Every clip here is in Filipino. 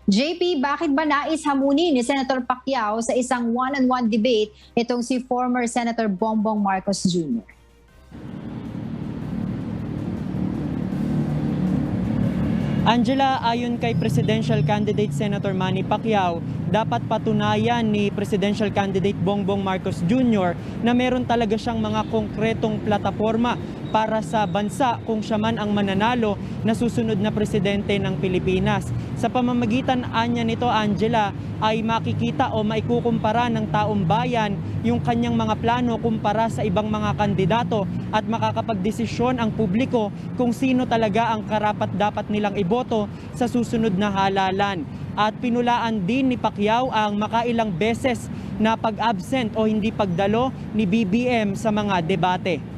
JP, bakit ba nais hamunin ni Senator Pacquiao sa isang one-on-one debate itong si former Senator Bongbong Marcos Jr.? Angela, ayon kay Presidential Candidate Senator Manny Pacquiao, dapat patunayan ni Presidential Candidate Bongbong Marcos Jr. na meron talaga siyang mga konkretong plataforma para sa bansa kung siya man ang mananalo na susunod na presidente ng Pilipinas. Sa pamamagitan anya nito, Angela, ay makikita o maikukumpara ng taong bayan yung kanyang mga plano kumpara sa ibang mga kandidato at makakapagdesisyon ang publiko kung sino talaga ang karapat-dapat nilang iboto sa susunod na halalan. At pinulaan din ni Pacquiao ang makailang beses na pag-absent o hindi pagdalo ni BBM sa mga debate.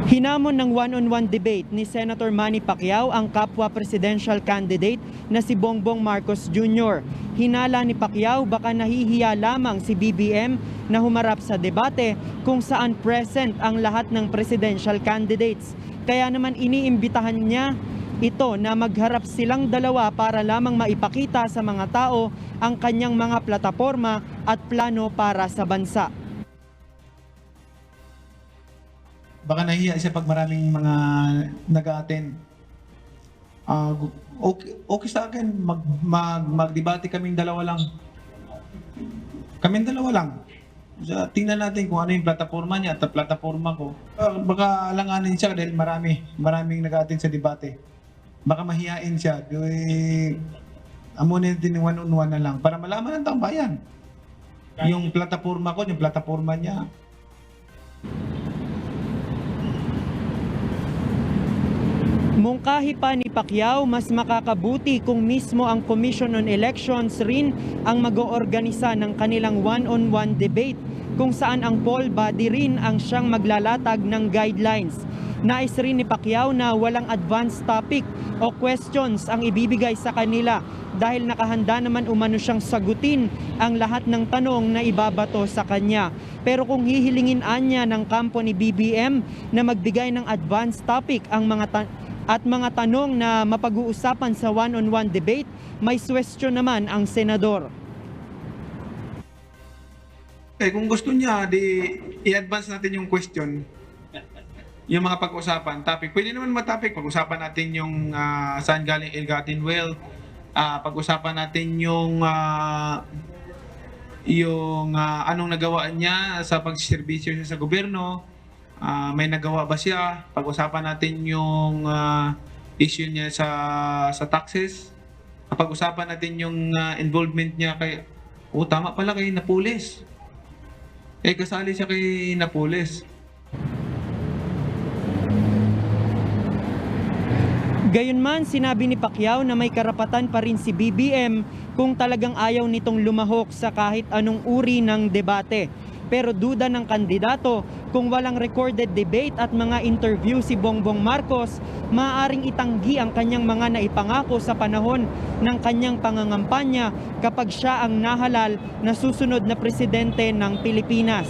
Hinamon ng one-on-one debate ni Senator Manny Pacquiao ang kapwa presidential candidate na si Bongbong Marcos Jr. Hinala ni Pacquiao baka nahihiya lamang si BBM na humarap sa debate kung saan present ang lahat ng presidential candidates. Kaya naman iniimbitahan niya ito na magharap silang dalawa para lamang maipakita sa mga tao ang kanyang mga plataforma at plano para sa bansa. Baka nahiya siya pag maraming mga nag-a-attend. Okay sa akin, magdebate kaming dalawa lang. Kaming dalawa lang. Tingnan natin kung ano yung plataforma niya at plataforma ko. Baka alanganin siya dahil maraming nag-a-attend sa debate. Baka mahihain siya. Amunin natin yung one-on-one na lang para malaman ng taong bayan. Yung plataforma ko, yung plataforma niya. Mungkahi pa ni Pacquiao, mas makakabuti kung mismo ang Commission on Elections rin ang mag-oorganisa ng kanilang one-on-one debate kung saan ang poll body rin ang siyang maglalatag ng guidelines. Nais rin ni Pacquiao na walang advance topic o questions ang ibibigay sa kanila dahil nakahanda naman umano siyang sagutin ang lahat ng tanong na ibabato sa kanya. Pero kung hihilingin anya ng kampo ni BBM na magbigay ng advance topic ang mga tanong na mapag-uusapan sa one-on-one debate, may question naman ang senador. Kung gusto niya, i-advance natin yung question, yung mga pag-usapan, topic. Pwede naman topic, pag-usapan natin yung saan galing ill-gotten wealth, pag-usapan natin yung anong nagawa niya sa pagsiservisyo niya sa gobyerno, may nagawa ba siya, pag-usapan natin yung issue niya sa taxes, pag-usapan natin yung involvement niya tama pala kay Napoles. Kasali siya kay Napoles. Gayunman, sinabi ni Pacquiao na may karapatan pa rin si BBM kung talagang ayaw nitong lumahok sa kahit anong uri ng debate. Pero duda ng kandidato kung walang recorded debate at mga interview si Bongbong Marcos, maaaring itanggi ang kanyang mga naipangako sa panahon ng kanyang pangangampanya kapag siya ang nahalal na susunod na presidente ng Pilipinas.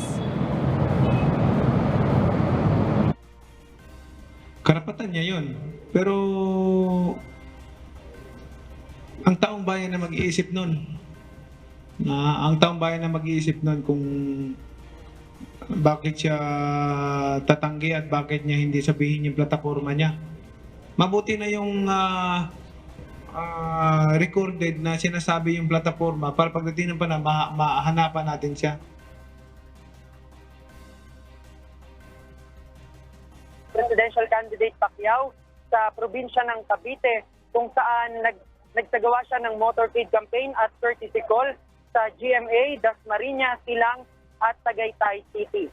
Karapatan niya yun. Pero ang taong bayan na mag-iisip nun, kung bakit siya tatanggi at bakit niya hindi sabihin yung plataforma niya. Mabuti na yung recorded na sinasabi yung plataforma para pagdating ng panahon mahanapan natin siya. Presidential candidate Pacquiao sa probinsya ng Cavite kung saan nagsagawa siya ng motorcade campaign at courtesy call sa GMA, Dasmariñas, Silang at Tagaytay City.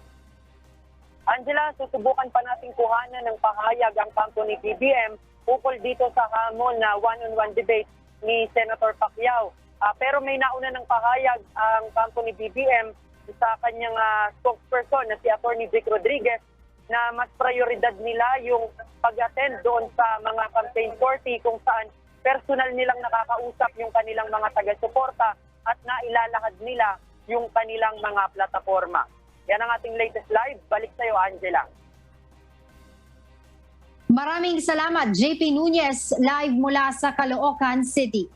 Angela, susubukan pa nating kuhanan ng pahayag ang kampo ni BBM ukol dito sa hamon na one-on-one debate ni Senator Pacquiao. Pero may nauna ng pahayag ang kampo ni BBM sa kanyang spokesperson na si Attorney Vic Rodriguez na mas prioridad nila yung pag-attend doon sa mga campaign sortie kung saan personal nilang nakakausap yung kanilang mga taga-suporta at nailalahad nila yung kanilang mga plataforma. Yan ang ating latest live. Balik sa'yo, Angela. Maraming salamat, JP Nunez, live mula sa Caloocan City.